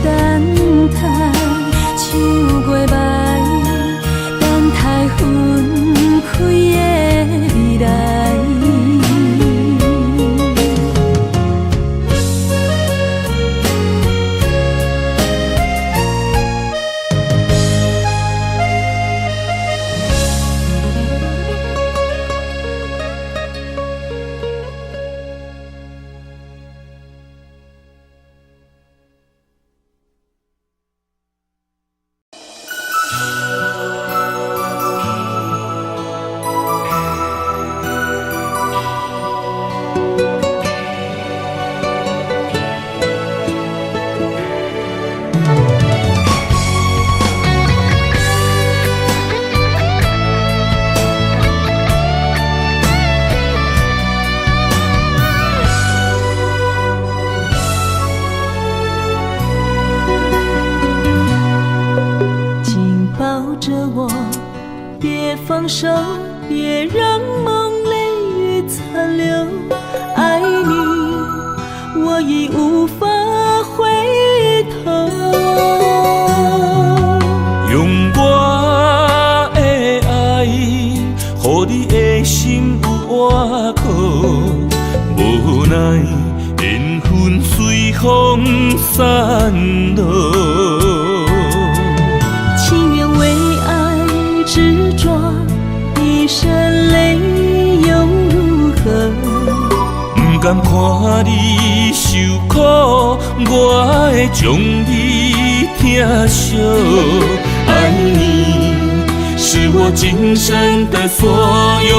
等待，唱过暝，等待分开的未来。放手，别让梦泪雨残留。爱你，我已无法回头。用我的爱，予你的心有外口。无奈缘分随风散落。一身泪又如何？不甘看你受苦，我会将你疼惜。爱你是我今生的所有。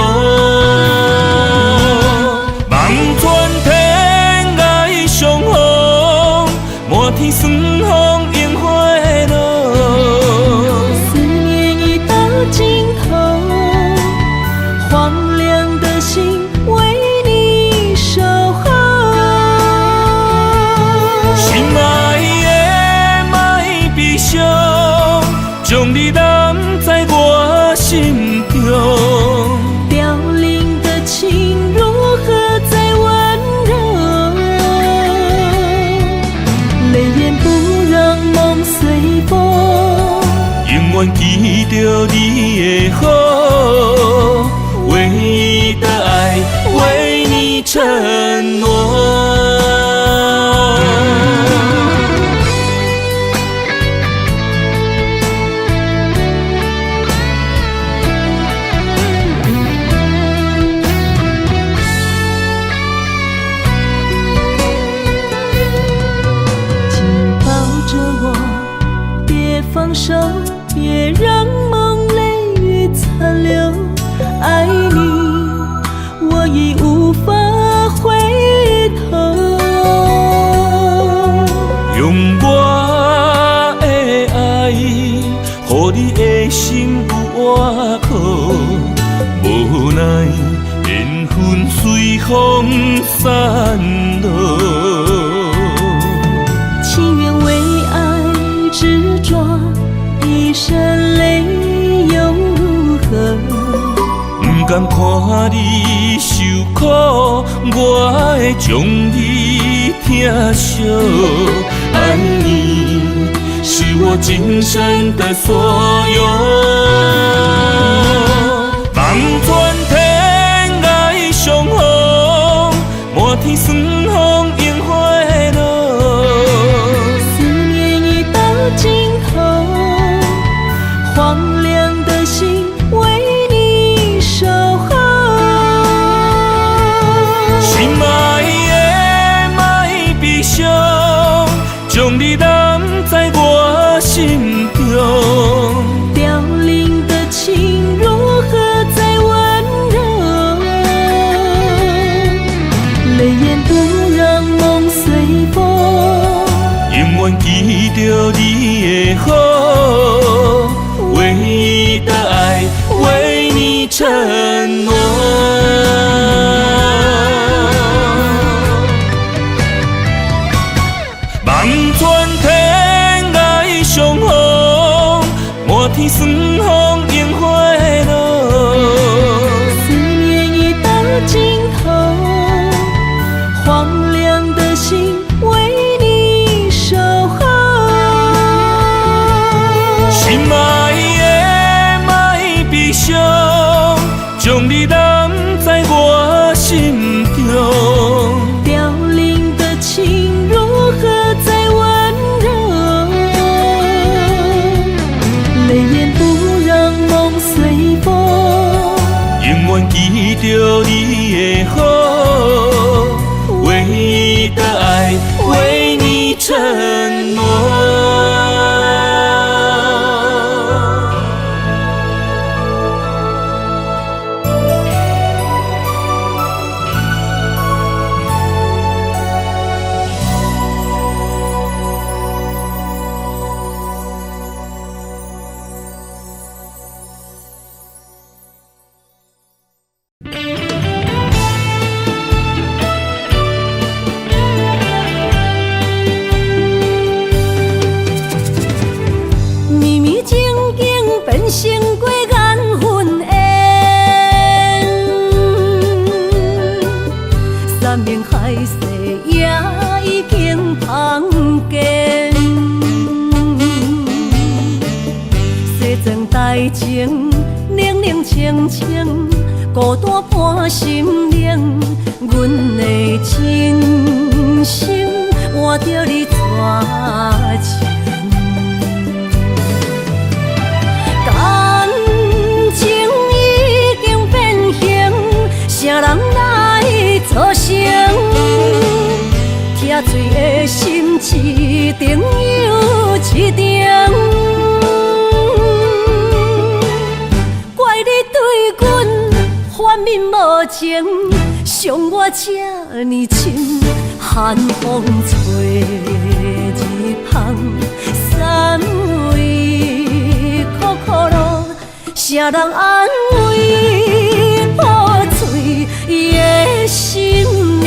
望穿天涯相逢，满天霜风映花路。思念已到尽头。荒凉的心为你守候，心爱的莫悲伤，将你揽在我心中。凋零的情如何再温柔？泪眼不让梦随风，永远记着你的好。唯一的爱，为你承诺。紧抱着我，别放手，别让梦泪雨残留。爱你，我已无法回头。用我的爱，予你的心有外口。无奈缘分随风散落。情愿为爱执着，一身泪又如何？不甘看你受苦，我会将你疼惜。爱你是我今生的所有。望穿天涯相逢，满天霜风映花路。思念已到尽头，荒凉的心为你守候。心爱的莫悲伤，将你揽在我心中。凋零的情如何再温柔？泪眼不让梦随风，永远记着你的好。唯一的爱，为你承诺。望穿天涯相逢，满天霜风映花路。思念已到尽头，荒凉的心为你守候。将你揽在我心中。凋零的情如何再温柔？泪眼不让梦随风，永远记着你的好，唯一的爱为你承诺。绵绵情景变成过眼云烟，山明海誓也已经芳见。西装台前，冷冷清清，孤单伴心灵。阮的真心换着你绝情。感情已经变形，啥人来作成？疼醉的心一定又一定。怪你对阮反面无情，伤我这呢深，寒风吹日芳，三位苦苦路，啥人安慰破碎的心灵？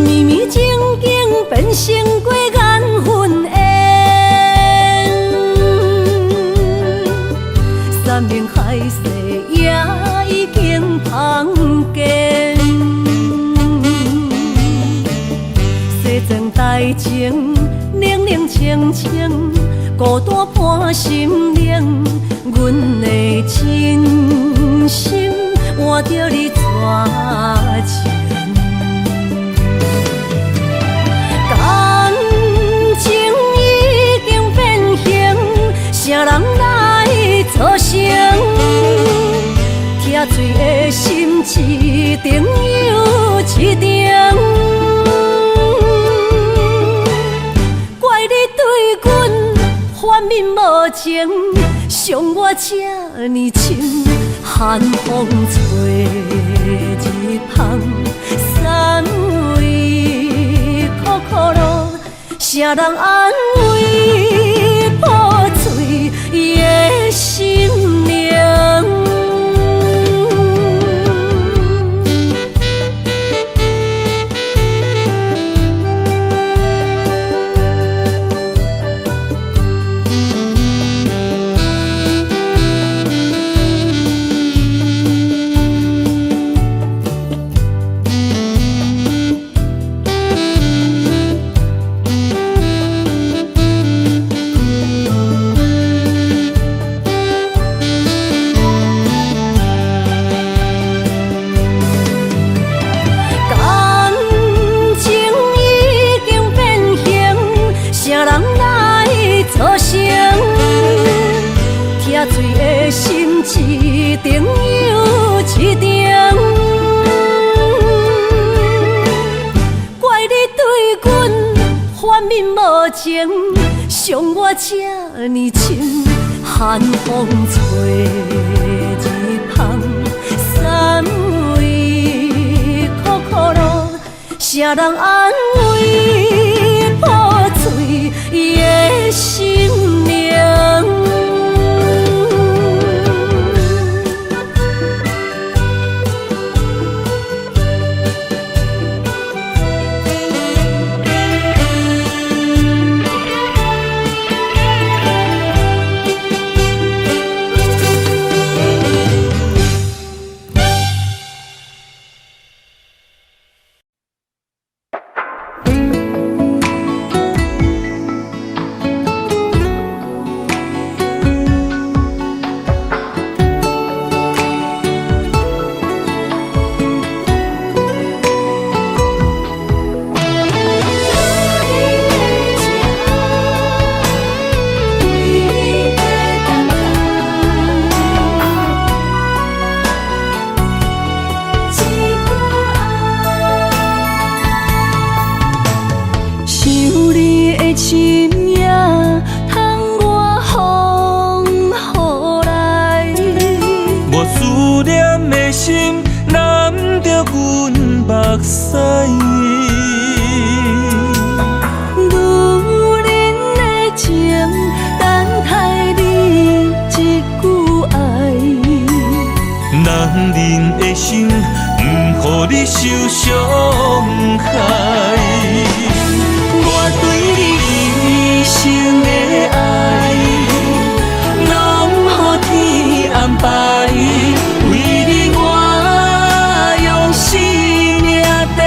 绵绵情景变成过眼云烟，山明海誓也已经芳见。西装台前，冷冷清清，孤单伴心灵。阮的真心换着你绝情。感情已经变形，啥人来作成？疼醉的心一定又一定。怪你对阮反面无情，伤我这呢深，寒风吹日芳，三位苦苦路，啥人安慰破碎的心灵？心一定又一定。怪你对阮反面无情，伤我这呢深，寒风吹日芳，三位苦苦路，啥人安慰破碎的心灵？思念的心揽着阮目屎。女人的情，等待你一句爱。男人的心，不予你受伤害。我对你一生的爱，拢予天安排。为你我用生命在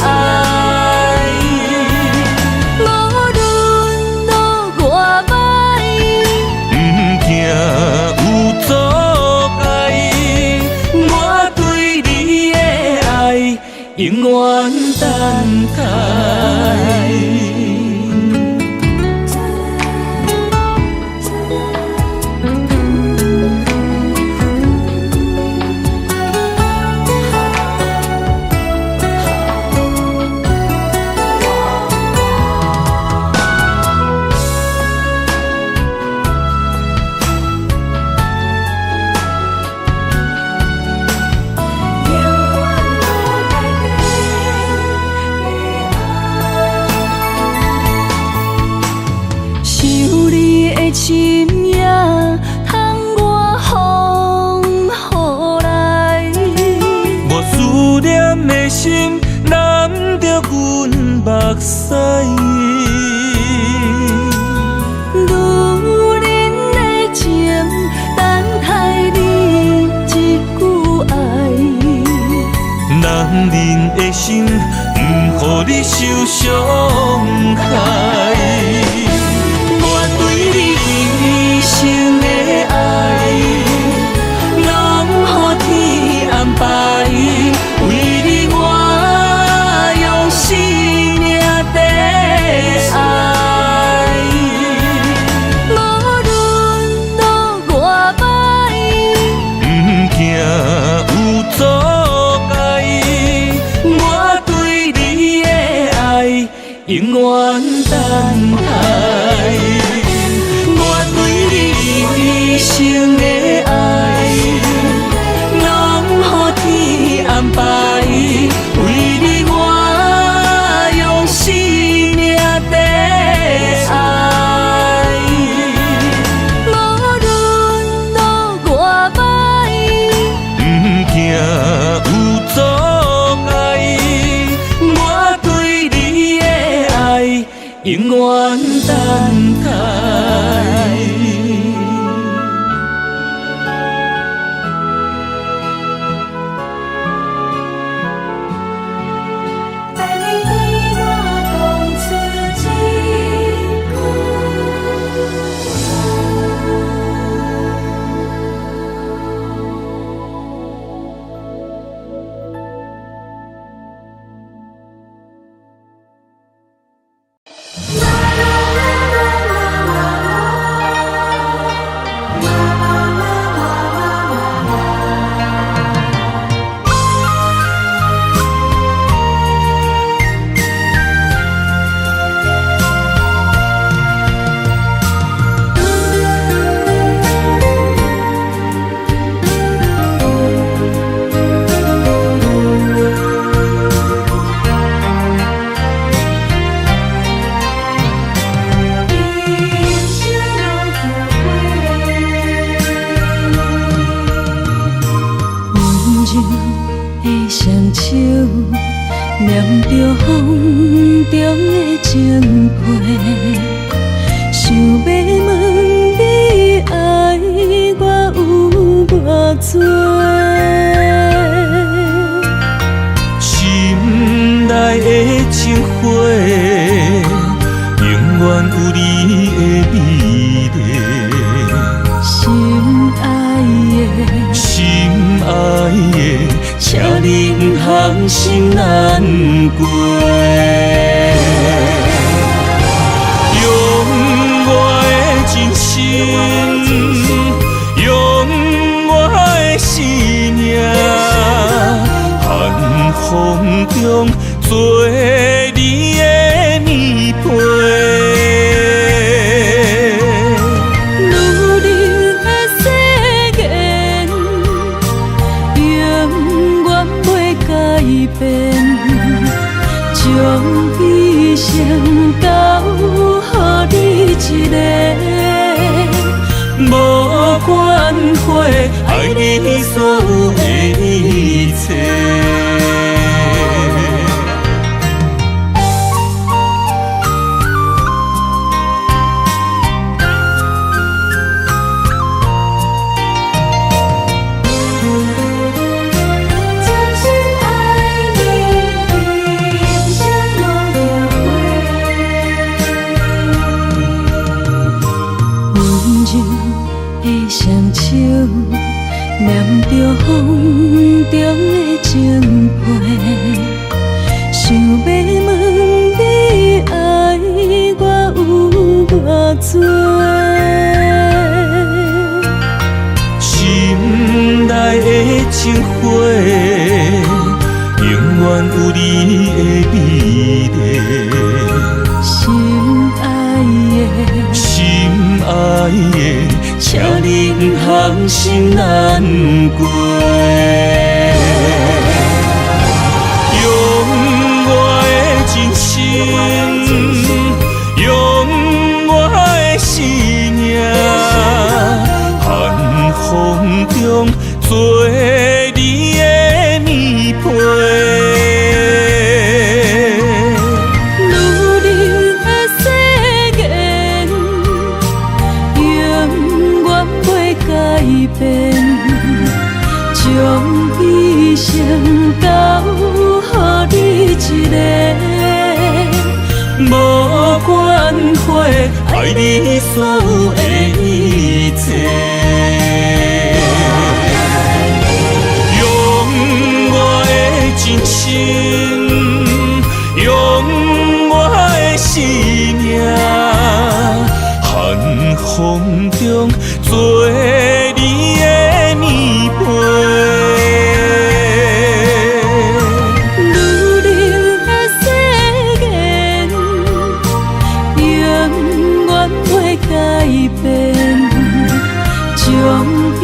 爱。无论路偌歹，不惊有阻碍。我对你的爱，永远等待。心也通我风雨来，我思念的心揽着阮目屎。女人的情，等待你一句爱。男人的心，不予你受伤害。一生的爱，拢予天安排。为你我用生命在爱。无论路偌歹，不惊有阻碍。我对你的爱，永远等待。一生的爱，拢予天安排。为你我用生命在爱。无论路偌歹，不惊有阻碍。我对你的爱，永远等待。念着风中的情批，想要问你爱我有偌多？心内的情花，永远有你的美丽。心爱的，心爱的，请你不通心难过。用我的真心，用我的生命，寒风中做你的棉被。爱你所有的一切。念着风中的情批，想要问你爱我有偌多？心内的情花，永远有你的美丽。心爱的，请你放心难过。用我的真心，用我的生命，寒风中做你的棉被。将一生交予你一个，无关系，爱你所有的一切。用我的真心，用我的生命，寒风中做你的棉被。将一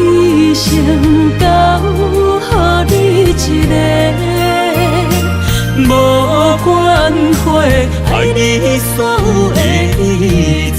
生交予你一个，无关系，爱你所有的一切。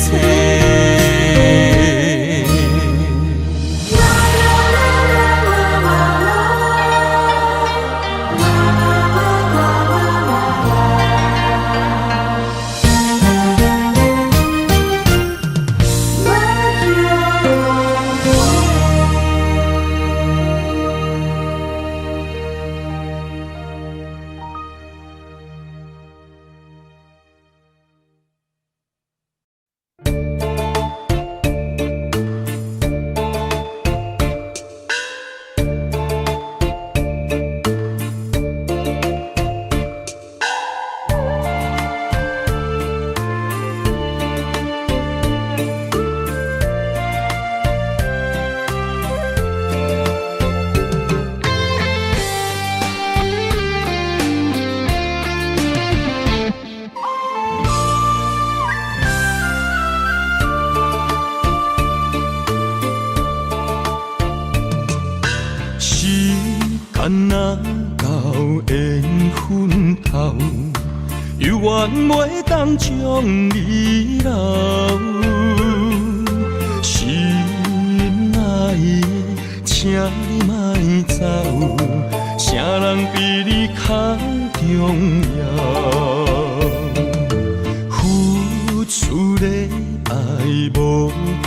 间若到缘分头，犹原袂当将你留。心爱的，请你莫走，啥人比你较重要？付出的爱无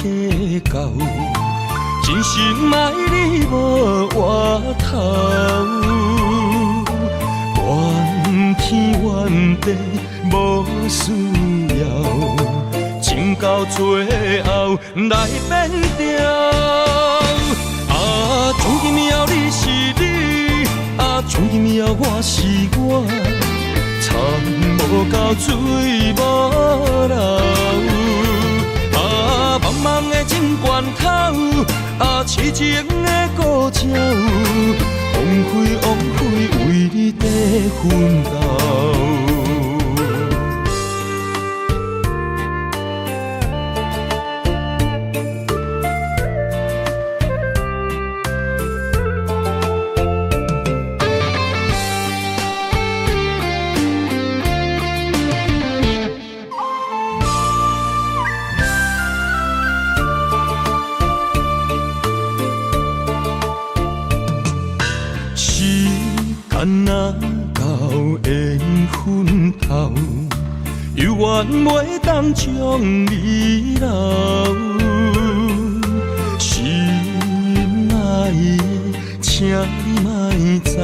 计较。真心爱你无回头，怨天怨地无需要，情到最后来变调。啊，从今以后你是你，啊，从今以后我是我，田无到水无流。啊，茫茫的情关头。啊，痴情的故鸟，枉费枉费为你在奋斗。牵若到缘分头，犹原袂当将你留。心爱的，请你莫走，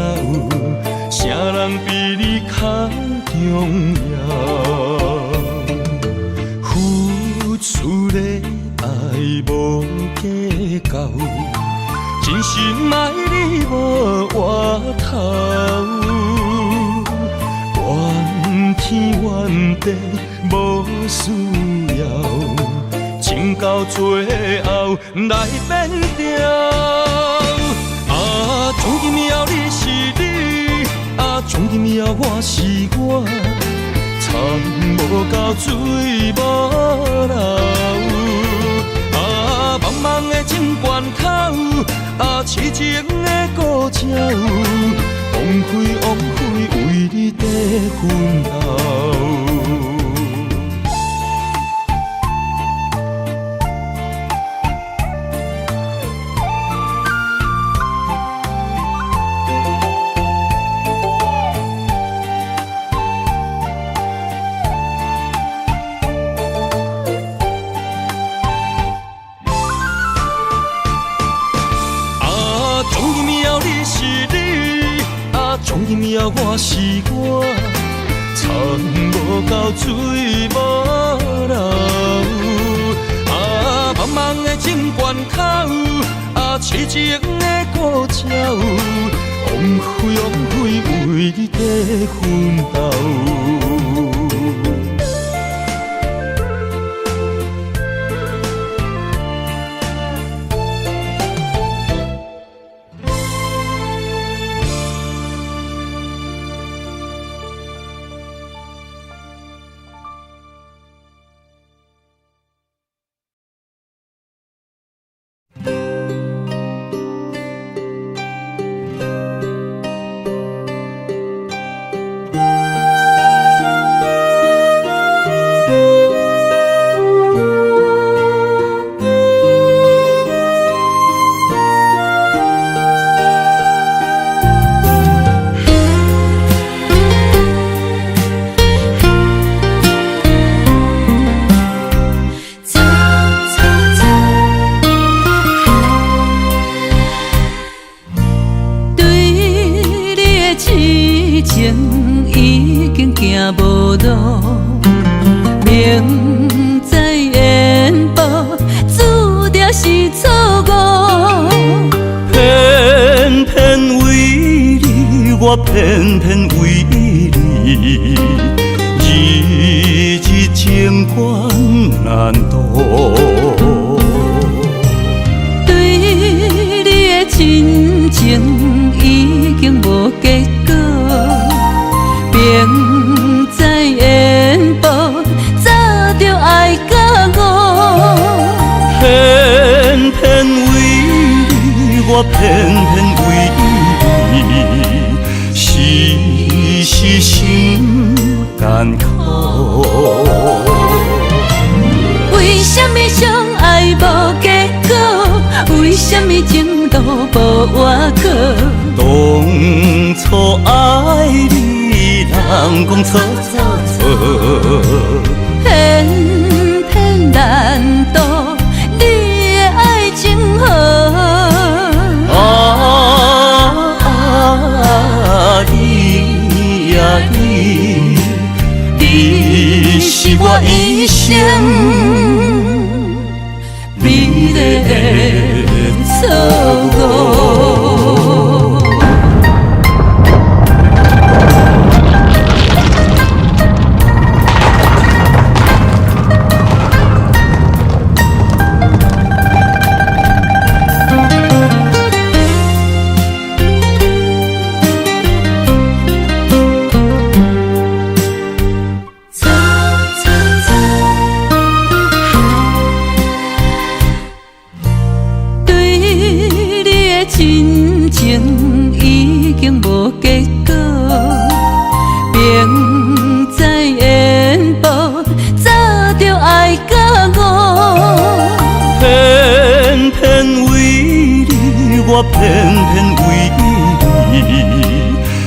啥人比你较重要？付出的爱无计较，真心爱你无回头。怨天怨地无需要，情到最后来变调。从今以后你是你，从今以后我是我，田无到水无流。茫茫的情关口，痴情的故鸟，枉费枉费为你在奋斗。从今以后我是我，田无到水无流。茫茫的情关口，痴情的故鸟，枉费枉费为你在奋斗。明知缘报，注定是错误。偏偏为你，我偏偏为你，日日情关难渡。对你的深情已经无结果。明知缘报，早就爱到我。偏偏为你，我偏偏为你，时时心艰苦。为什么相爱无结果？为什么情路无外口？当初爱你，人讲错错错，偏偏难渡你的爱情河。你呀你，你是我一生美丽的错误。深情已经无结果，明知缘报，早就爱到我。偏偏为你，我偏偏为你，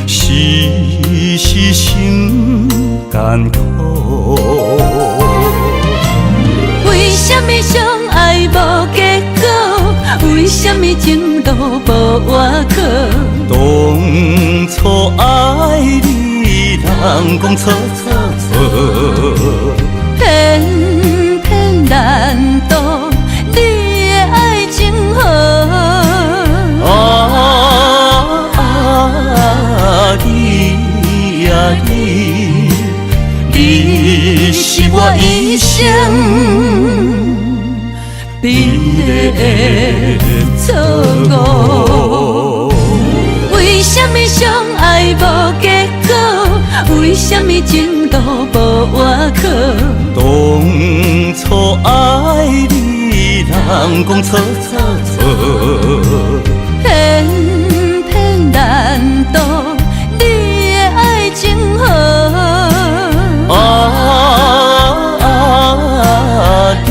时时心艰苦。为什么相爱无结果？为什么情路无外口？当初爱你，人讲错错错，偏偏难渡你的爱情河。你啊你，你是我一生美丽的错误。为什么相爱无结果？为什么情路无外口？当初爱你，人讲错错错，偏偏难渡你的爱情河。你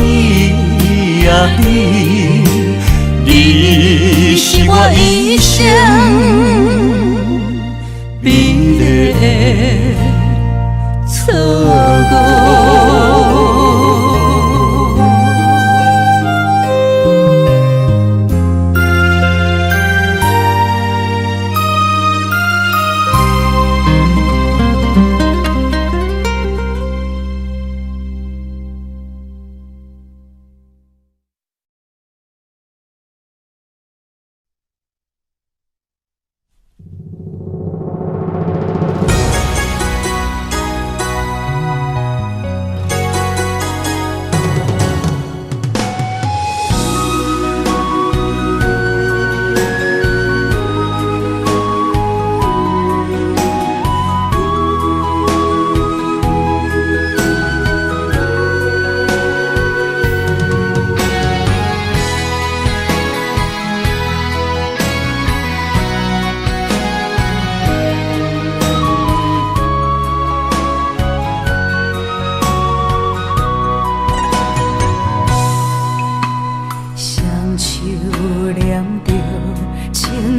啊你，你是我一生美丽的错误。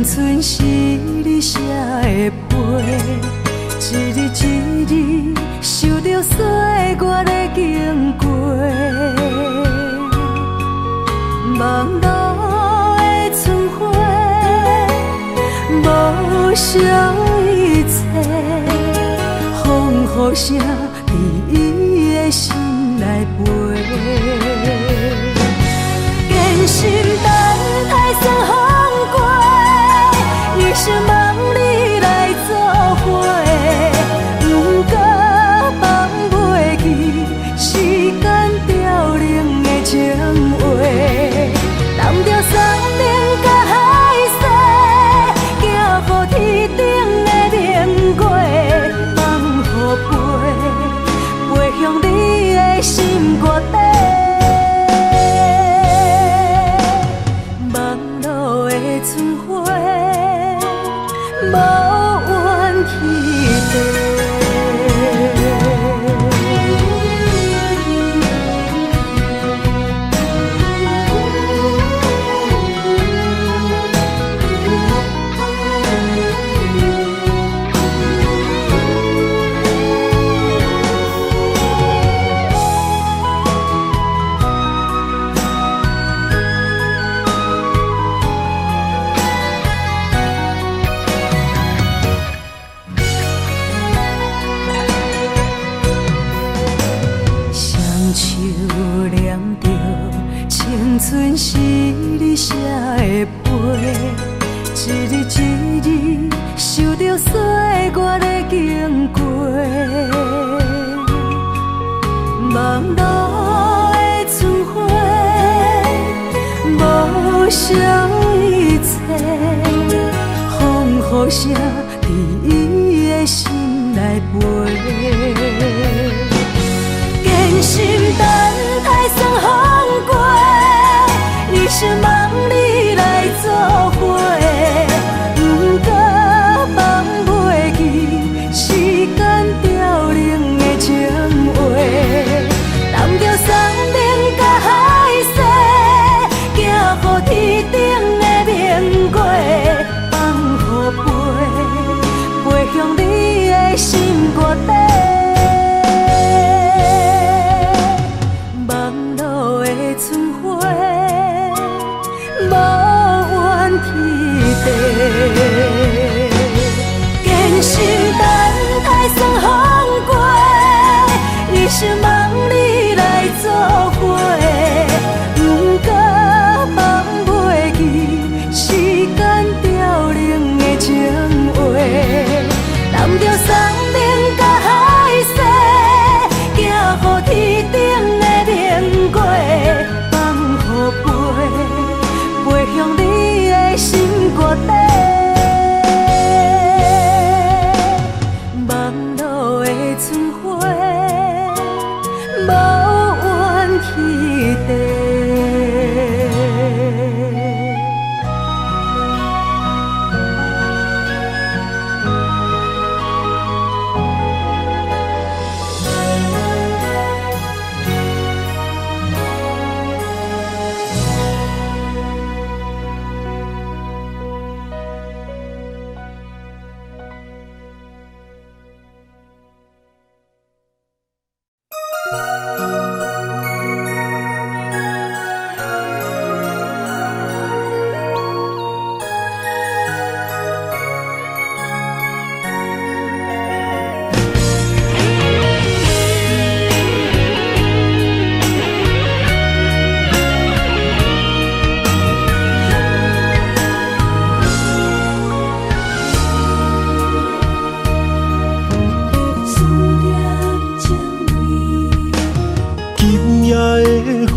春是你写的悲，一日一日受着岁月的经过。望路的春花，无少一切，风雨声伫伊的心内飞。坚心等待霜风过，一生望你来作伙，不过放袂记时间凋零的情话，揽着山顶甲海誓，行乎天顶的明月，放予飞向你的心肝底。春花无缘去地。春是你写的悲，一日一日受着岁月的经过。望路的春花，无少一切，风雨声伫伊的心内飞。坚心等待霜风过，一生望你来作伙，不过放袂记时间凋零的情话，揽着山顶甲海誓，行乎天顶的明月，放予飞向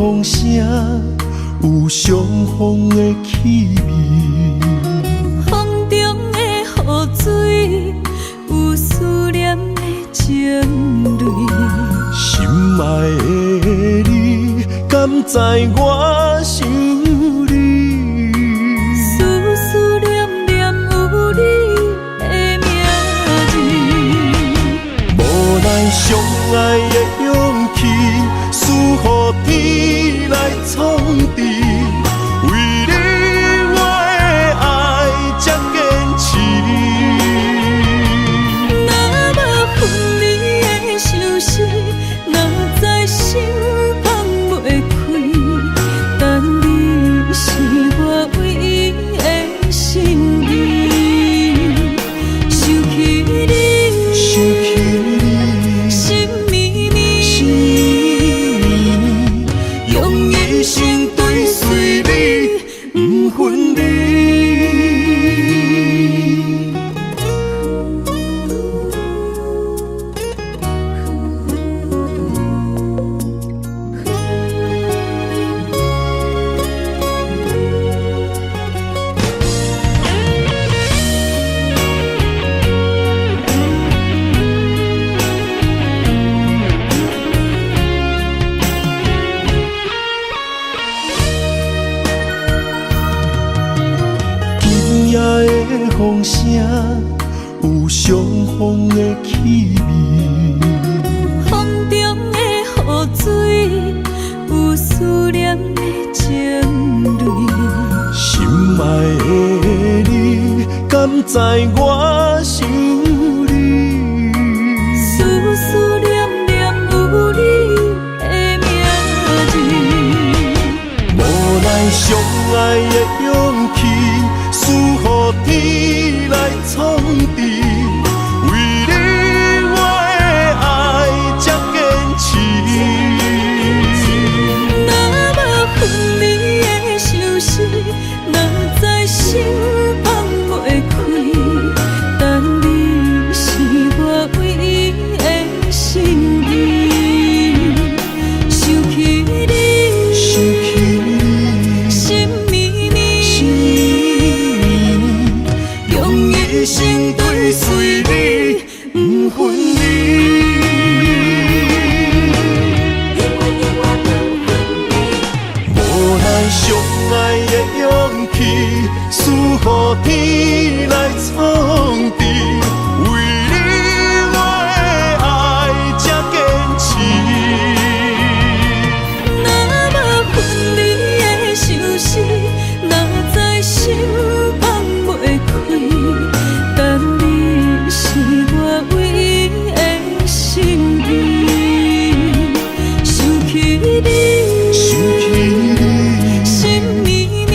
风声有相逢的气味，风中的雨水有思念的情泪。心爱的你，敢知我想你？思念念有你的名字，无奈相爱的勇气，输予天来创治。为你我的爱才坚持。若无分离的相思，哪知心放袂开。但你是我唯一的心意，想起你，心绵绵，用一生追随你，不分离。今夜的风声有相逢的气味，风中的雨水有思念的情泪。心爱的你，敢知我想你？思念念有你的名字，无奈相爱的勇气，输予天来创治。为你我的爱才坚持。若无分离的相思，哪知心放袂开。但你是我唯一的心意，想起你，心绵绵，用一生追随你，不分离。无奈相爱的勇气，输予天来创治。为你我的爱才坚持。若无分离的相思，哪知心放袂开。但你是我唯一的心意，想起你，心绵绵，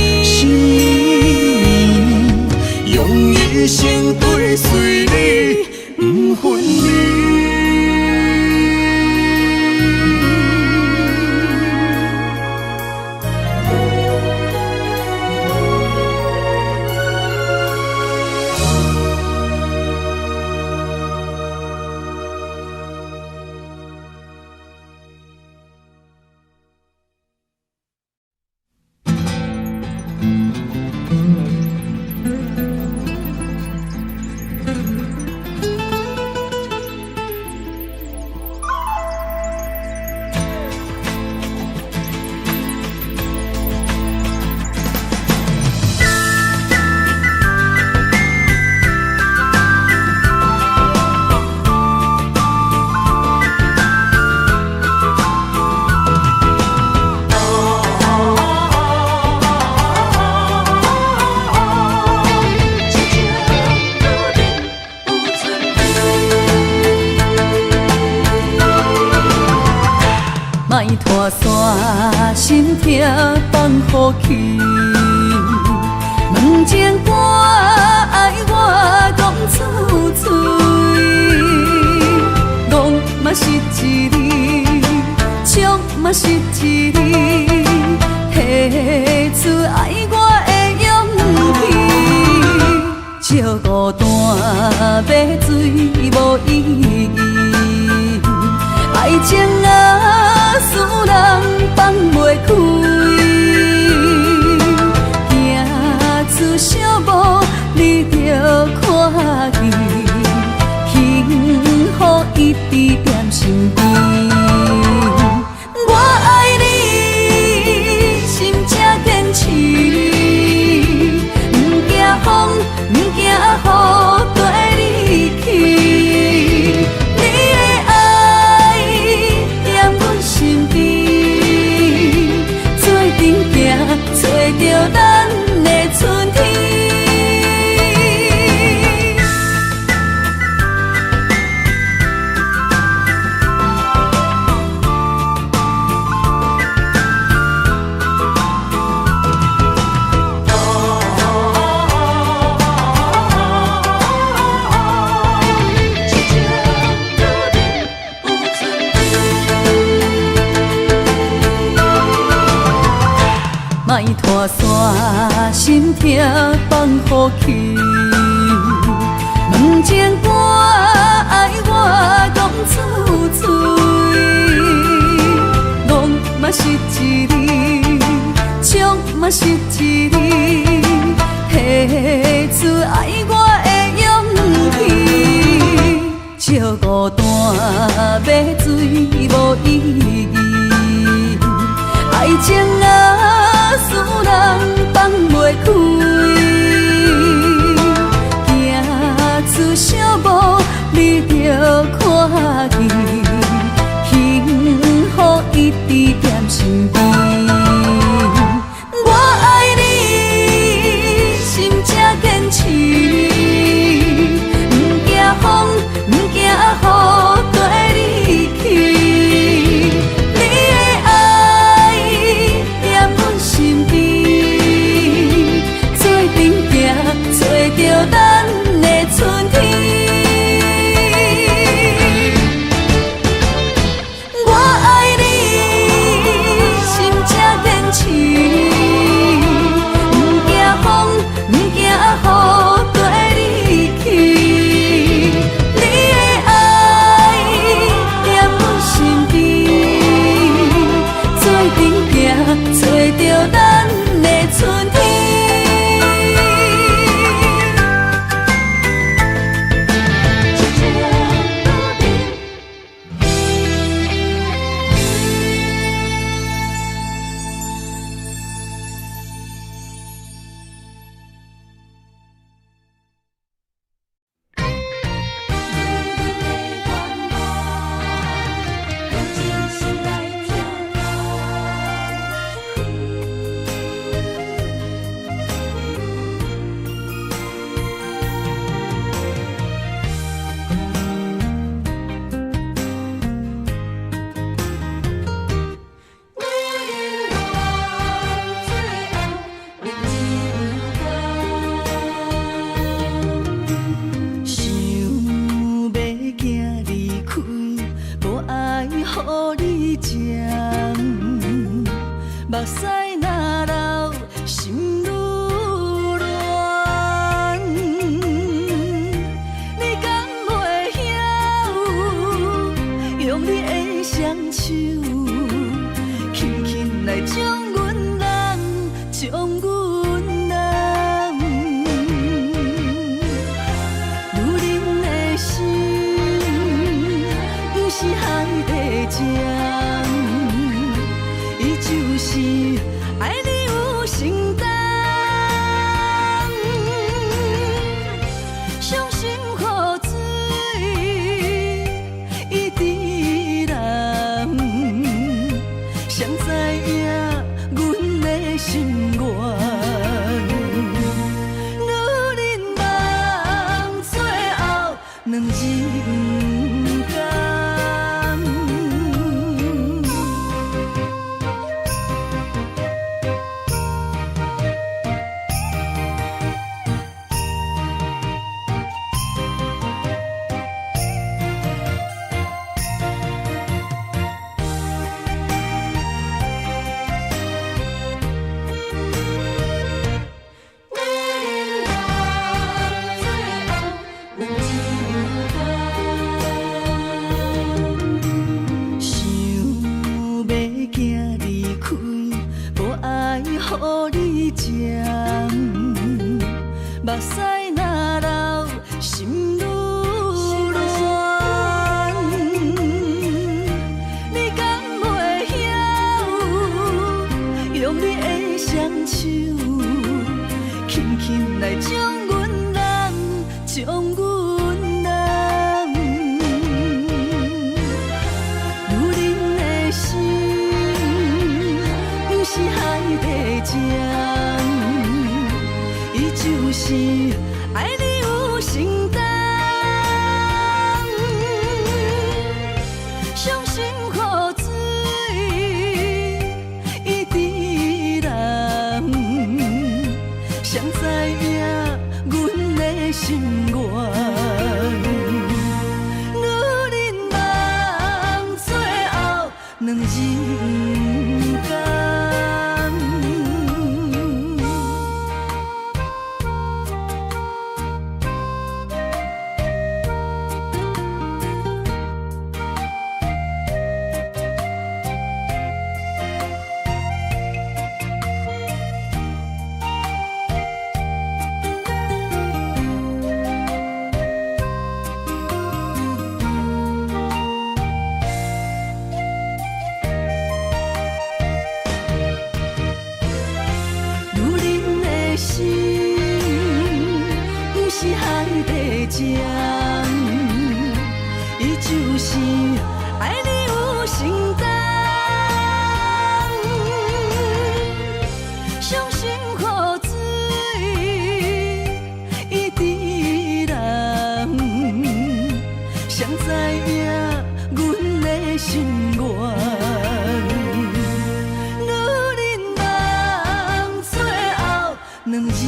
用一生追随你，不分离。莫拖山，心痛放乎去。问情歌爱我讲出嘴，戆嘛是一字，唱嘛是一字，提出爱我的勇气。笑孤单要水无意义，爱情啊，使人放袂袂开。行出小步，你着看见，幸福一直踮身边。我爱你，心正坚持，不惊风，不惊雨跟你去。你的爱踮阮身边，做阵行，找着咱的春天。莫拖山，心痛放予去。问情歌爱我讲出嘴，戆嘛是一字，唱嘛是一字，提出爱我的勇气。照孤单要水无意义，爱情啊，使人放袂开。行出小步，你着看见，幸福一直踮身边。我爱你，心正坚持，不惊风，不惊雨跟你去。你的爱踮阮身边，情，目屎若流，心愈乱。你敢袂晓，用你的双手，轻轻来将阮人，将阮人。女人的心，不是海底针，伊就是爱你有承担。伤心苦水，伊知人，谁知影阮的心愿？女人梦最后两人间。针，伊就是爱你有承担。伤心苦水，伊知人，谁知影阮的心愿？女人梦最后两人间。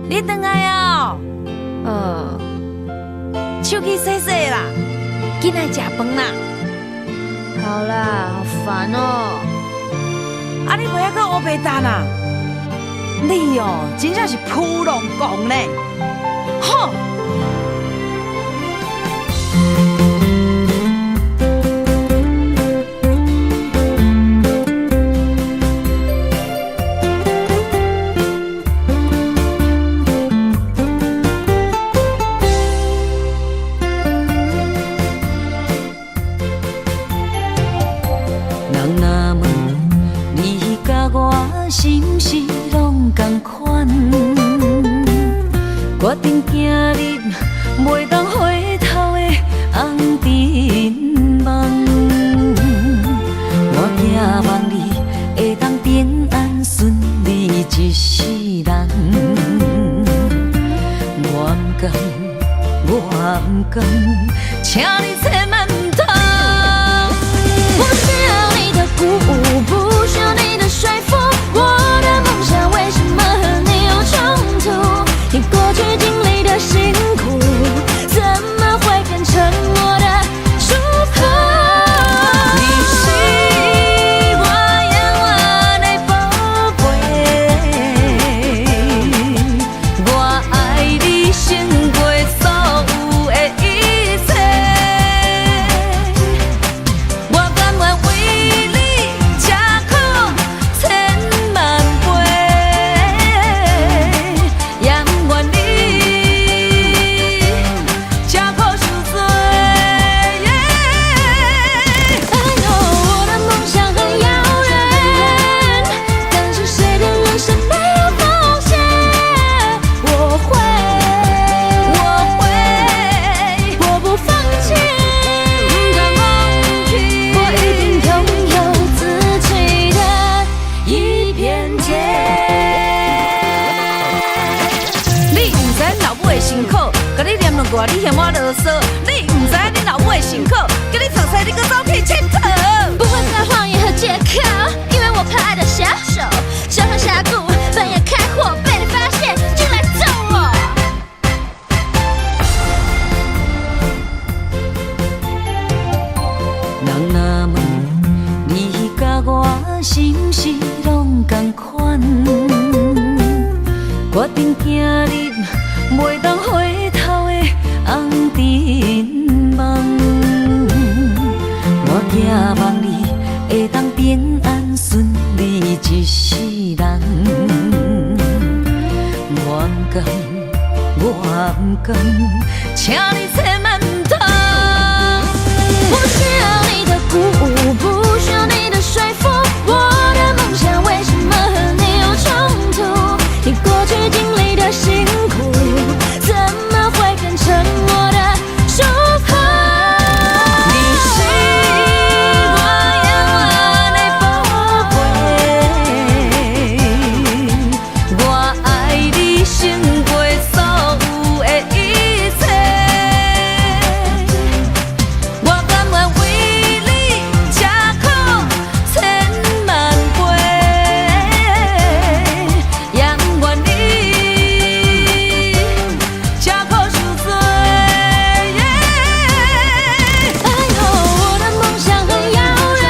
你回来哦？手机洗洗啦，紧来食饭啦。好啦，好烦哦。啊，你不要搁乌白蛋啊！你哦，真正是扑龙讲呢。吼！决定走入袂当回头的红尘梦，我寄望你会当平安顺利一世人。我不甘，我不甘，请你千万唔通。不需要你的鼓舞，不需要你的说服，我的梦想为什么和你有冲突？你过去经历的辛苦，怎么会变成我的祝福？你是我永远的宝贝，我爱你胜过所有的一切，我甘愿为你吃苦千万倍，也不愿你吃苦受罪。I know 我的梦想很遥远，但是谁的人生没有风险？我会，我不放弃，我一定拥有自己的一片天。你唔知老母的辛苦，甲你念两句，你嫌我啰嗦。你唔知你老母的辛苦，甲你读册，你搁走去佚佗。不会再谎言和借口，因为我怕爱的下手，上上下谷，半夜开火被你发现，进来揍我。我不甘，请你千万唔通。不需要你的鼓舞，不需要你的说服，我的梦想为什么和你有冲突？你过去经历的辛苦，怎么会变成我的祝福？你是我永远的宝贝，我爱你胜过所有的一切。我甘愿为你吃苦千万倍，也不愿你吃苦受罪。哎呦，我的梦想很遥远，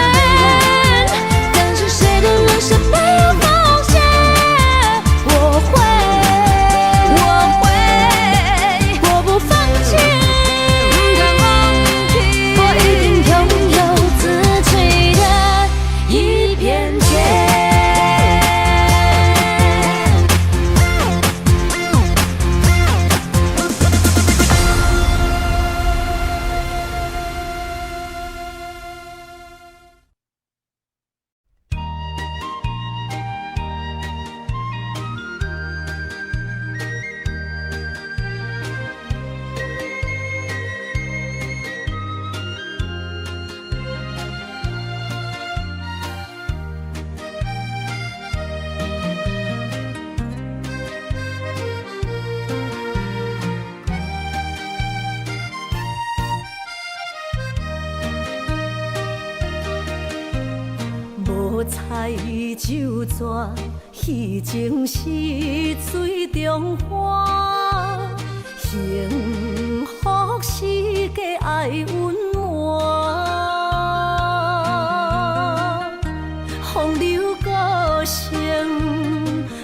但是谁的人生没有风险？我会，我不放弃，我一定拥有自己的一片天。无彩酒蛇，戏情是水中花，幸福是家爱温暖，风流歌声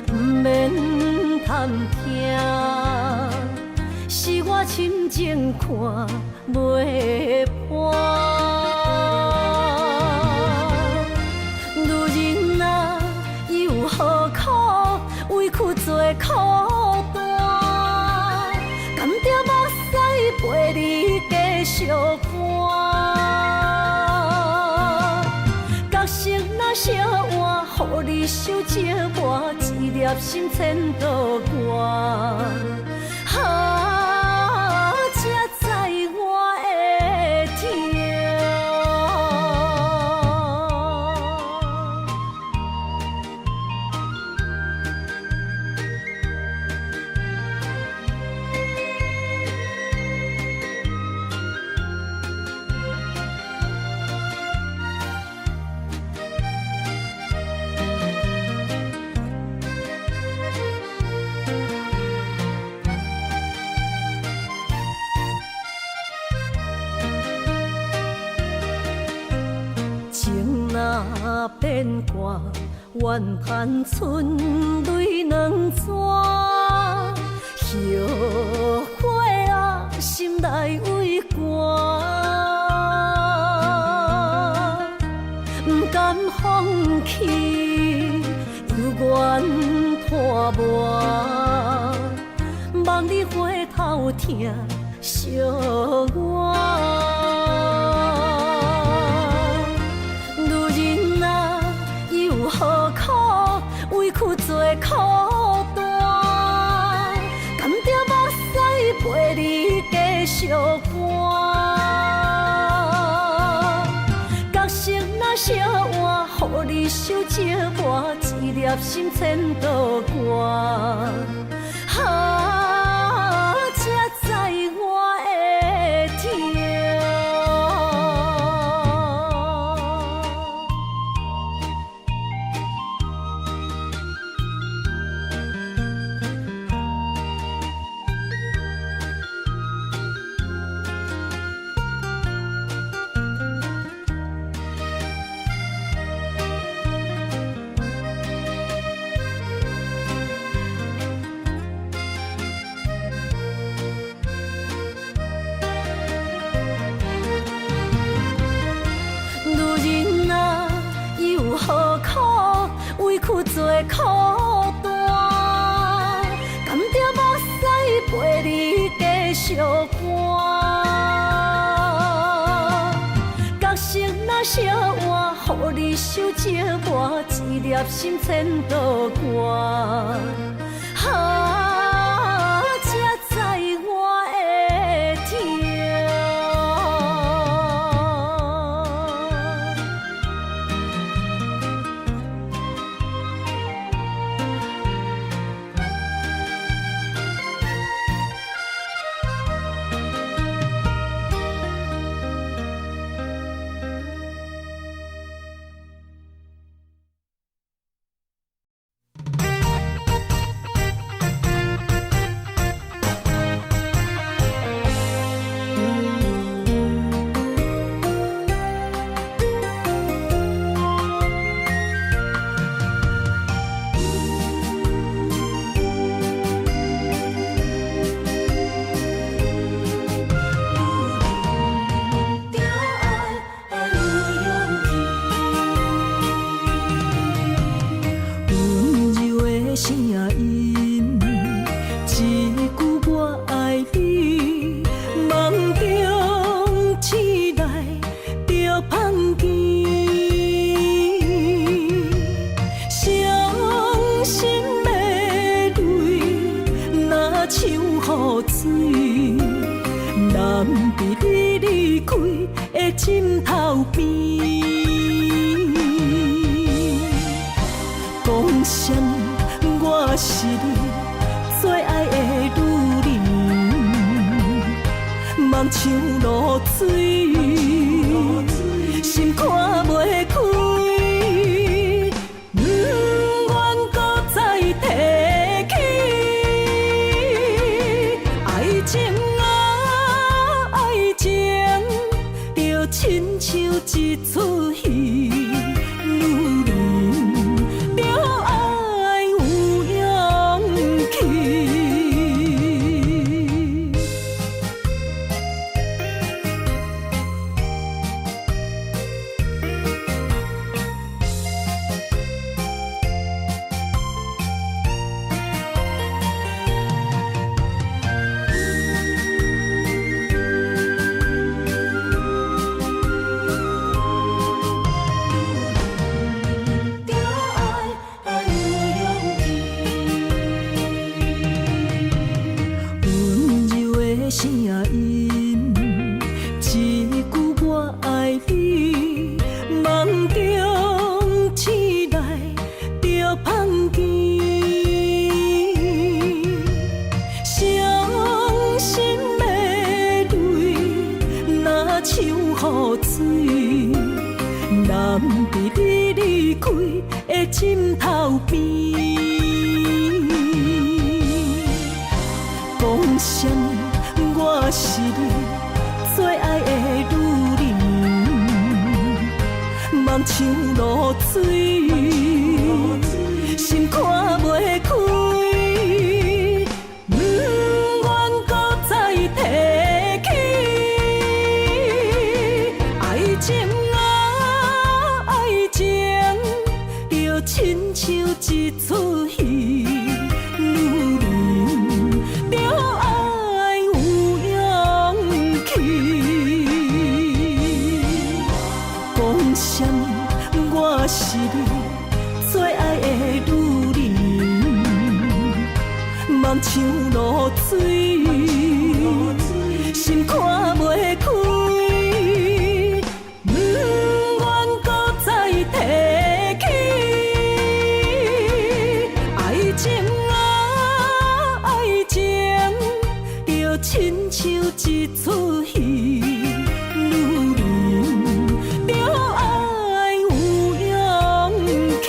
不免贪听，是我深情看袂破。女人啊，又何苦委屈做苦担？甘着目屎陪你继续寒。角色若小换，予你受折磨，一粒心千度外。才知我的痛。情若变卦，怨叹春泪两逝。后悔啊，心内为寒，不甘放弃，犹原拖磨，望你回头听惜我。女人啊，又何苦委屈做苦担？甘着目屎陪你继续寒。角色若小换，予你受折磨，一粒心千度外。才知我的痛。苦做苦担，甘着目屎陪你继续寒。角色若写换，予你受折磨，一粒心千度寒。才知我的痛。枕头边，讲啥我是你最爱的女人，梦像露水，心看袂开，不愿搁再提起爱情啊，爱情。亲像一出戏，女人着爱有勇气。声音，一句我爱你，梦中醒来就碰见，伤心的泪若像雨水，难避你离开的枕头边，讲啥？我是你最爱的女人，梦像露水，心看袂开，不愿搁再提起爱情啊，爱情就亲像一出戏，女人着爱有勇气。讲啥？我是你最爱的女人，梦像露水，心看袂开，不愿搁再提起爱情啊，爱情就亲像一出戏，女人着爱有勇气。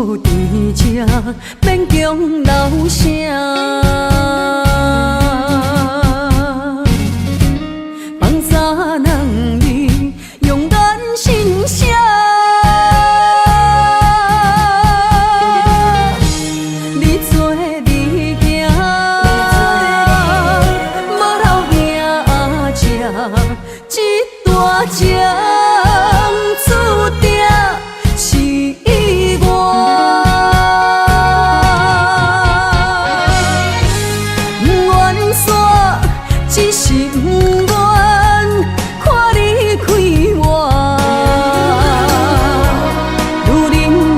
无伫这，免强留声。放撒人你用咱心声，你做你行，无留影只一大情，注定是意外。缘线只是不愿看你开我，如恁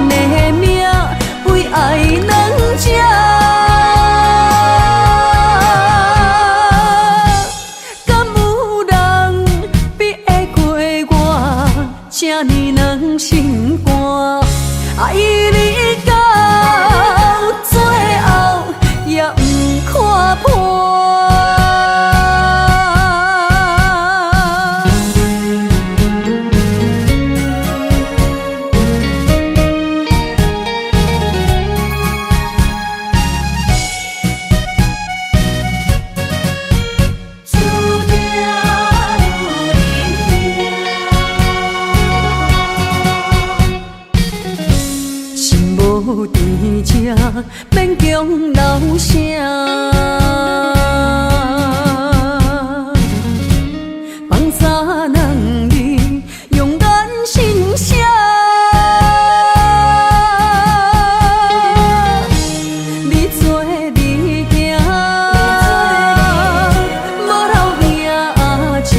的命为爱两只，敢有人比会过我这呢软心肝？爱你到最后也不看破。心无伫这，免强留声。放撒人你用咱心声，你做你行，无留影只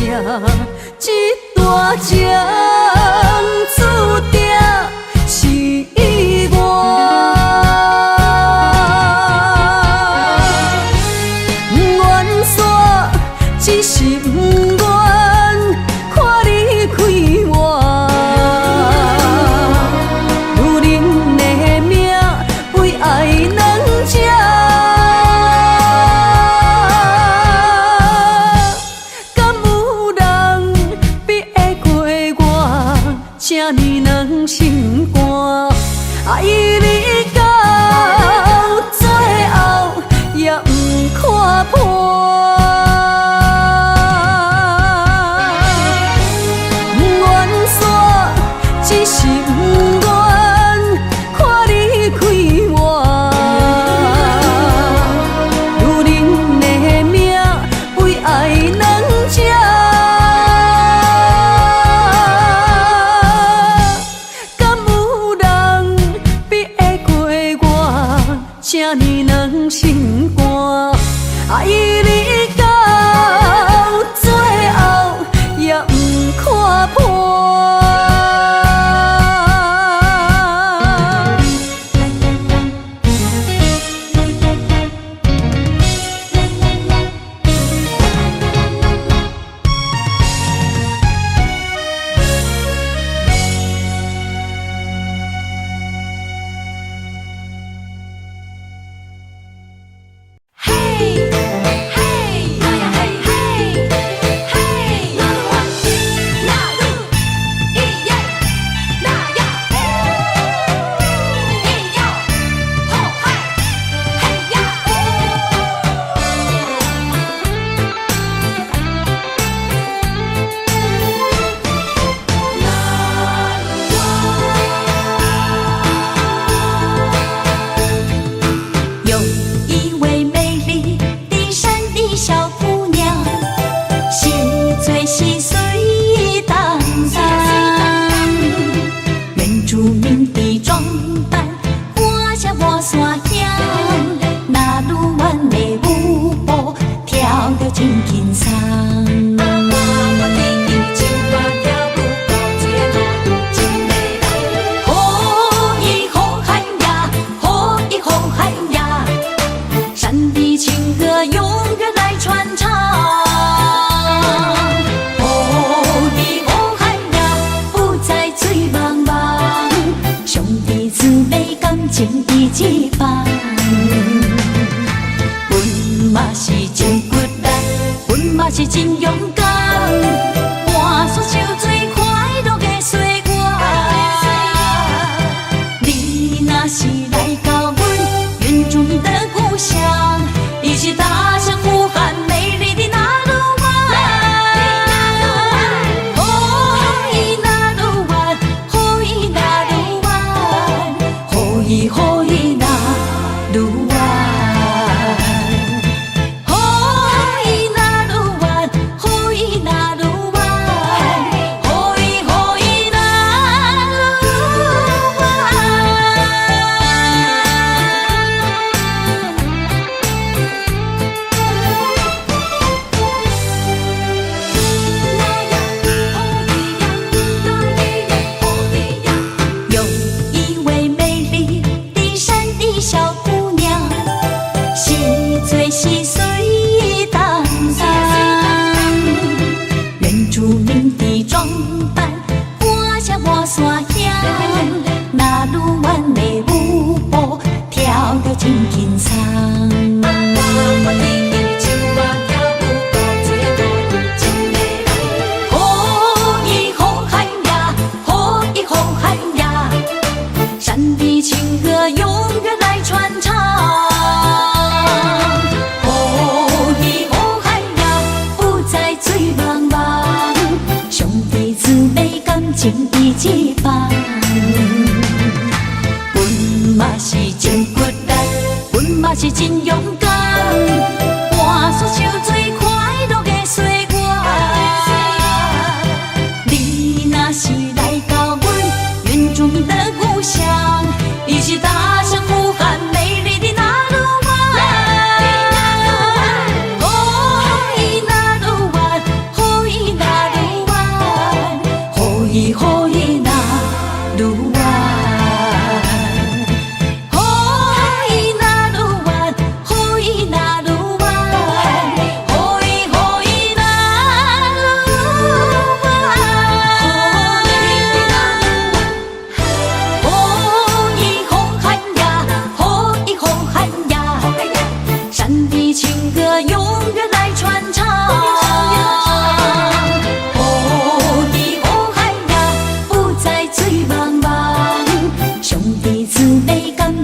一大情，注定是意外。缘线只是不愿看你开我，如恁的命为爱两只，敢有人比会过我这呢软心肝？爱你到最后也不看破。缘线只是不愿看你开我，如恁的命为爱两只，敢有人比会过我这呢软心肝？爱你到最后也不看破。放。阮嘛是真骨力，阮嘛是真勇敢，换出受最快乐的岁月。你若是来到阮原住民的故乡，伊是大声呼喊美丽的那鲁湾。哦，伊那鲁湾，哦，伊那鲁湾，哦，伊哦伊那鲁湾。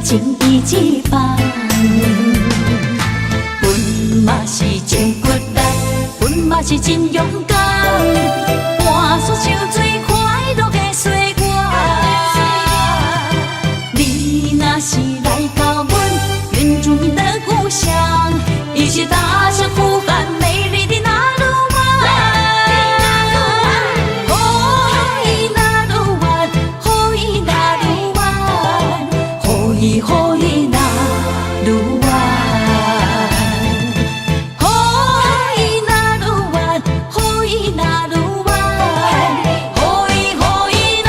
情义一方，阮嘛是真骨力，阮嘛是真勇敢，换出受最快乐的岁月。你若是来到阮原住民的故乡，伊是大声呼喊美丽的那鲁湾。哦，伊那鲁湾，哦，伊那鲁湾，哦，伊哦伊那鲁湾，哦，伊那鲁湾，哦，伊那鲁湾，哦，伊哦伊那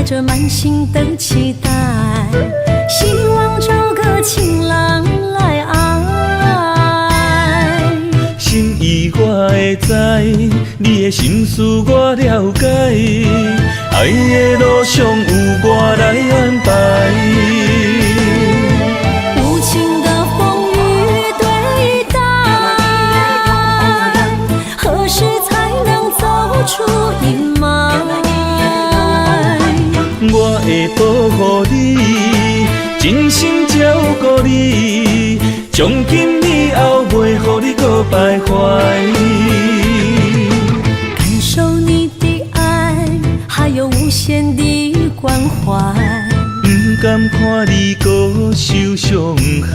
着满心的期待，希望找个情郎来爱。心意我会知，你的心思我了解，爱的路上有我来安排。无情的风雨对待，何时才能走出阴霾？我会保护你，真心照顾你，从今以后袂予你搁徘徊。感受你的爱，还有无限的关怀，不甘看你搁受伤害。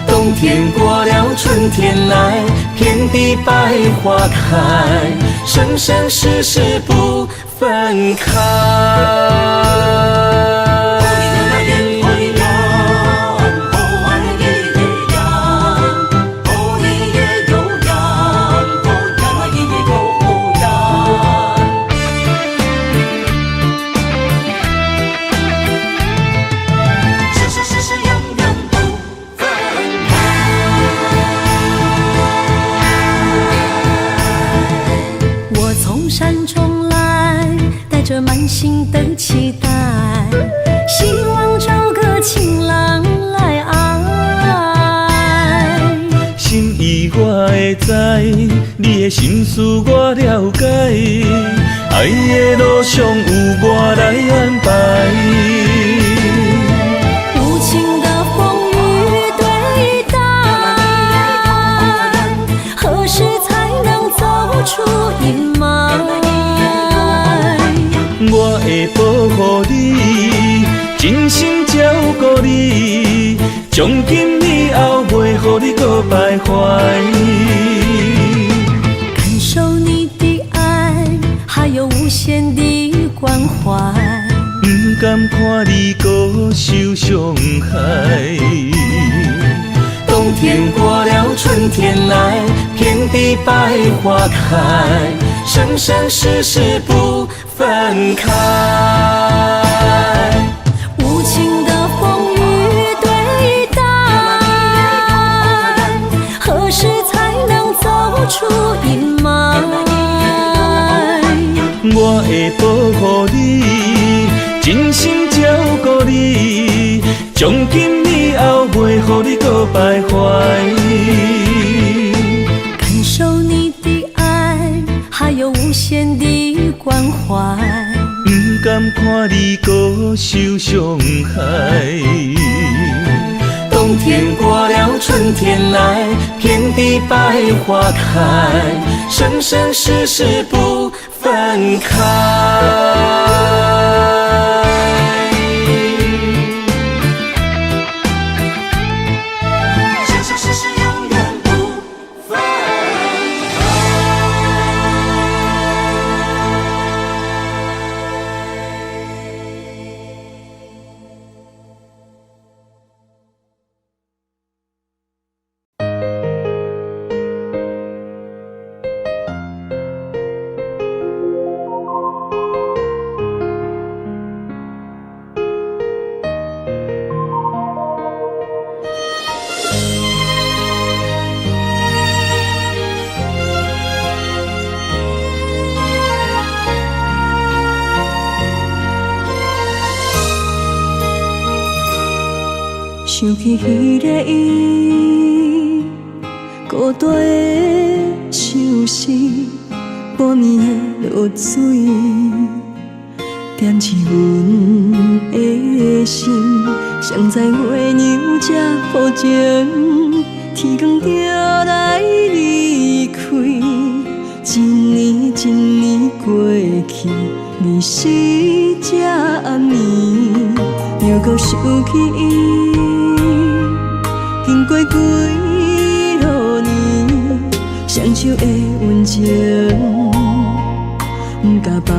冬天过了，春天来，遍地百花开，生生世世不分开。着满心的期待，希望找个情郎来爱。心意我会知，你的心思我了解，爱的路上有我来安排。无情的风雨对待，何时才能走出阴霾？会保护你，真心照顾你，从今以后袂予你搁徘徊。感受你的爱，还有无限的关怀。不甘看你搁受伤害。冬天过了，春天来，遍地百花开，生生世世不分开。无情的风雨对待，何时才能走出阴霾？我会保护你，真心照顾你，从今以后袂予你搁徘徊。感受你的爱，还有无限的关怀。不甘看你搁受伤害。冬天过了，春天来，遍地百花开，生生世世不分开。想起彼个伊，孤单的相思，半暝的落水，点起阮的心。谁知月娘这抱情，天光就来离开。一年一年过去，你是这暗暝，又搁想起伊。经过几落年，双手的温情，不甲放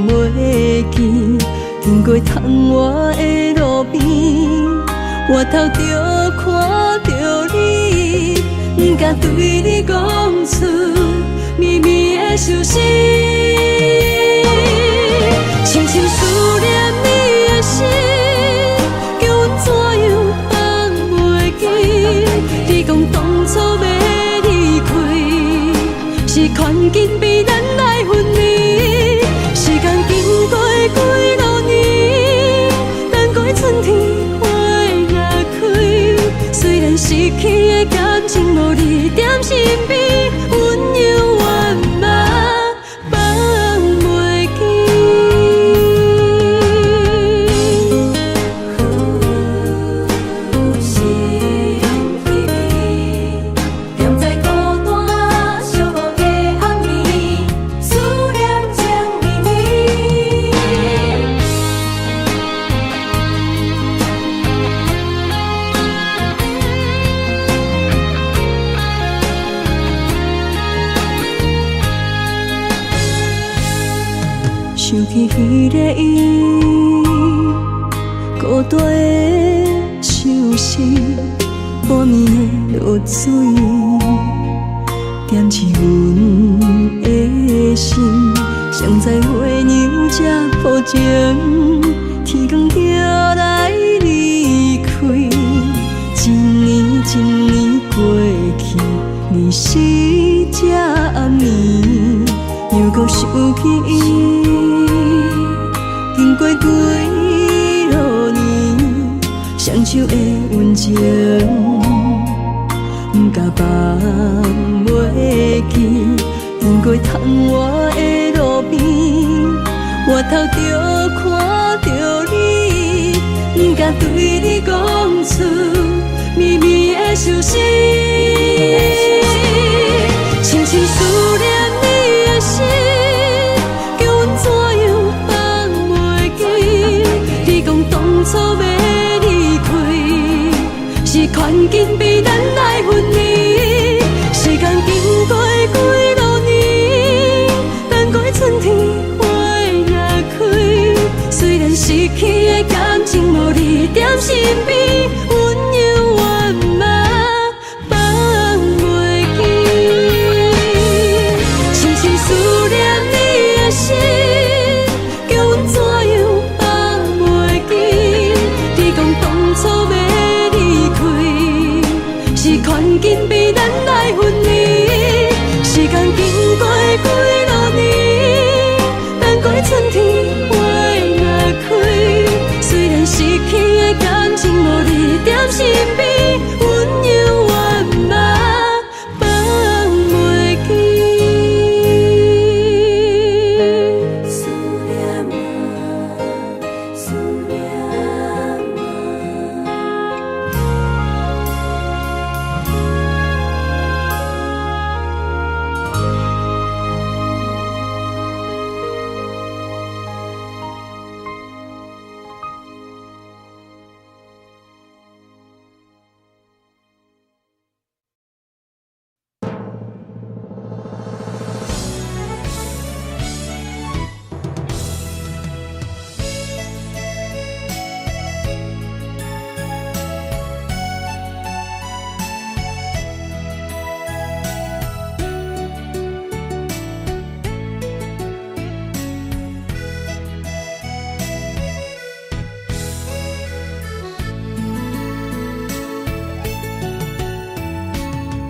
袂记。经过窗外的路边，我头就看到你，不甲对你讲出绵绵的相思，深深思念你的心。你讲当初要离开，是看紧比咱来分离。时间经过几落年，等过春天花也开。虽然失去的感情无你踮身边，温柔圆满放袂记。想起彼个伊，孤单的相思，半暝的落水，点起阮的心。谁知月娘这抱情，天光就来离开。一年一年过去，你是这暗暝，又搁想起伊。经过几落年，双手的温情，不甲放袂记。经过窗外的路边，我头就看到你，不甲对你讲出绵绵的相思，深深思念你的心，叫阮怎样失去的感情无你踮身边，温柔我嘛放袂记。深深思念你的心，叫阮怎样放袂记？你讲当初要离开，是看紧比咱来分离。时间经过几落年，等待春天花若开。虽然失去的感情无你踮身边，温柔我嘛放袂记。思念我，思念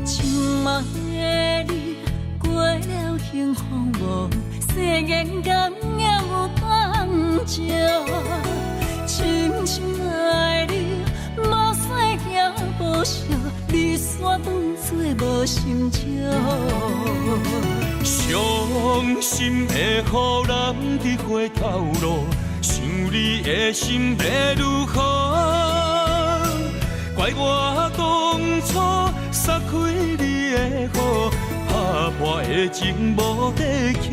今晚的你过了幸福无？世间敢也有放照？深深爱你，无细行无笑，你煞当作无心照。伤心会予人伫回头路，想你的心要如何？怪我当初撒开你的好，打破的情无地桥。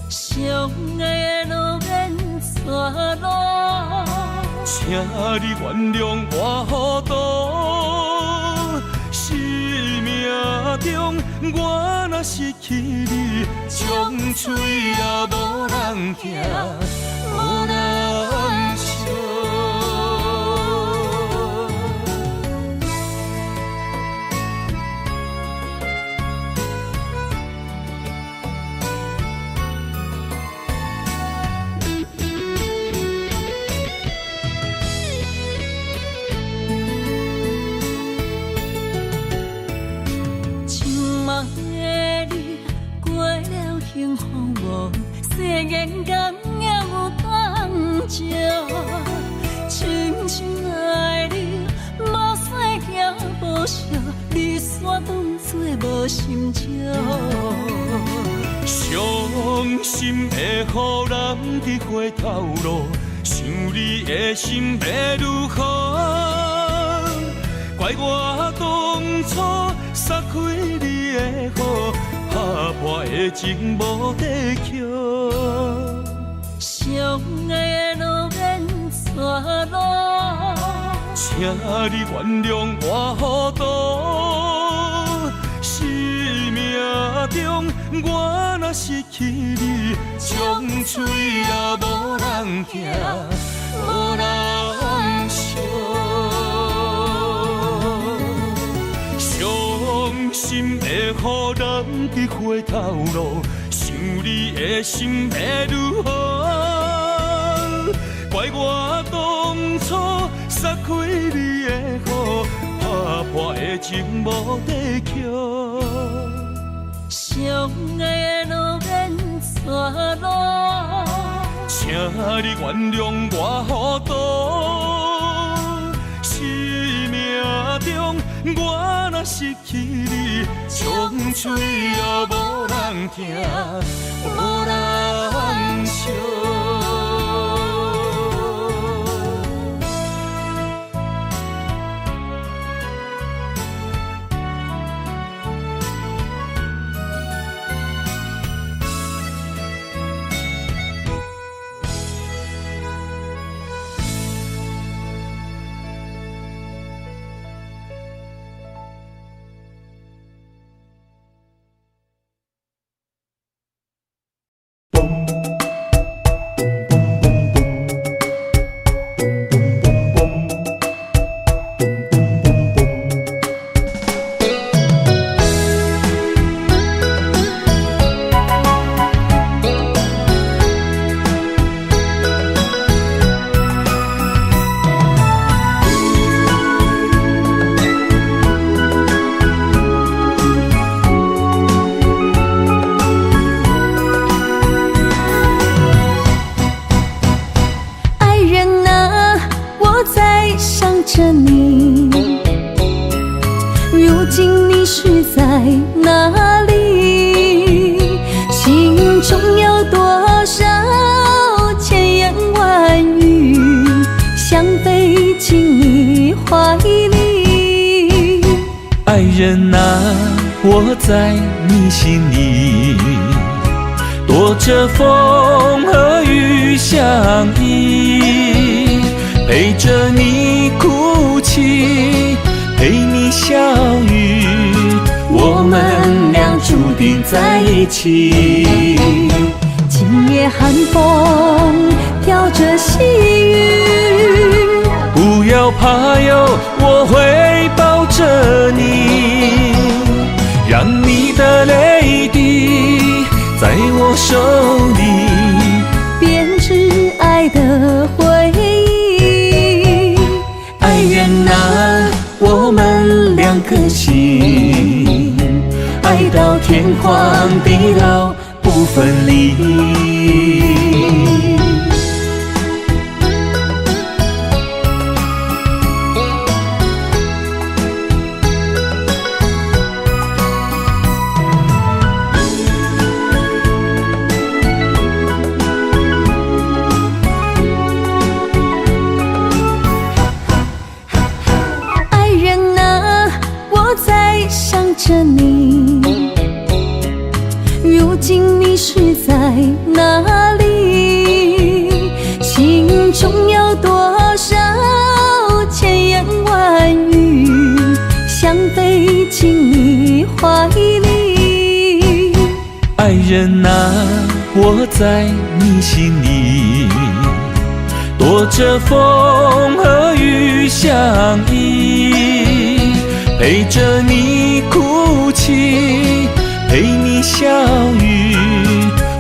相爱的路免错路，请你原谅我糊涂，生命中我若失去你，将嘴也无人听，无人笑。今晚的你过了幸福无？世间敢也有放照？深深爱你，无细行无笑，你煞当作无心照。伤心会予人伫回头路，想你的心要如何？怪我当初撒开你的好，打破的情无地桥。相爱的路免错路，请你原谅我糊涂，生命中我若失去你，将嘴也无人听，无人笑。伤心会予人伫回头路，想你的心要如何？怪我当初撒开你的好，打破的情无地桥。相爱的路免错路，请你原谅我糊涂，生命中我若失去你，将嘴也无人听，无人笑。着你。如今你是在哪里？心中有多少千言万语，想飞进你怀里。爱人啊，我在你心里，躲着风和雨相依，陪着你哭泣，陪你笑语，我们俩注定在一起。今夜寒风飘着细雨，不要怕哟，我会抱着你，让你的泪滴在我手里编织爱的回忆。爱人啊，我们两颗心，爱到天荒地老不分离。爱人啊，我在想着你，如今你是在哪里？心中有多少千言万语，想飞进你怀里。爱人啊，我在你心里，躲着风和雨相依，陪着你哭泣，陪你笑语，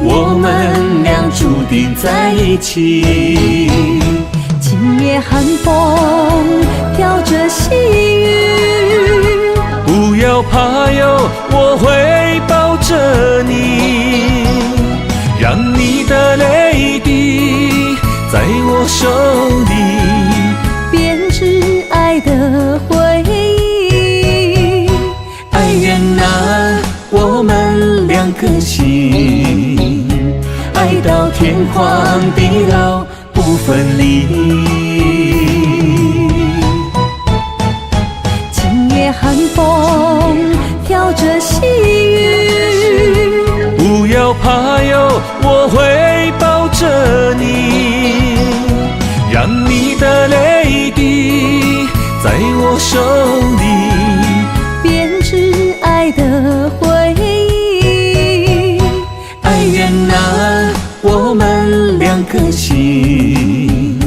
我们俩注定在一起。今夜寒风飘着细雨，不要怕哟，我会抱着你，让你的泪滴在我手里编织爱的回忆。爱人啊，我们两颗心，爱到天荒地老不分离。今夜寒风飘着细雨，不要怕哟，我会抱着你，让你的泪滴在我手里编织爱的回忆。爱人啊，我们两颗心，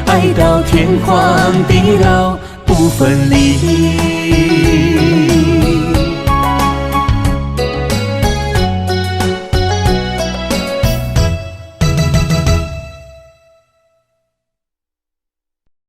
爱到天荒地老不分离。